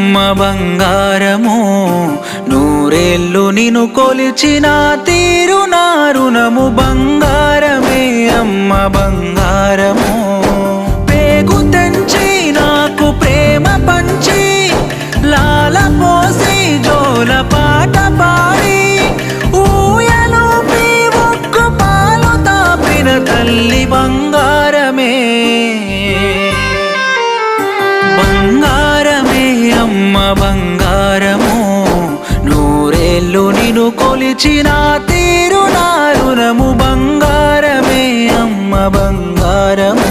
అమ్మ బంగారము నూరేళ్ళు నిన్ను కొలిచిన తీరు నా రుణము బంగారమే అమ్మ బంగారము పేగు తెంచి నాకు ప్రేమ పంచి లాల పోసి జోల పాట పాడి ఊయలూపి ఒక్కు పాలు తాపిన తల్లి బంగారమే బంగారమే అమ్మ బంగారము నూరేళ్ళు నిన్ను కొలిచిన తీరు నా రుణము బంగారమే అమ్మ బంగారము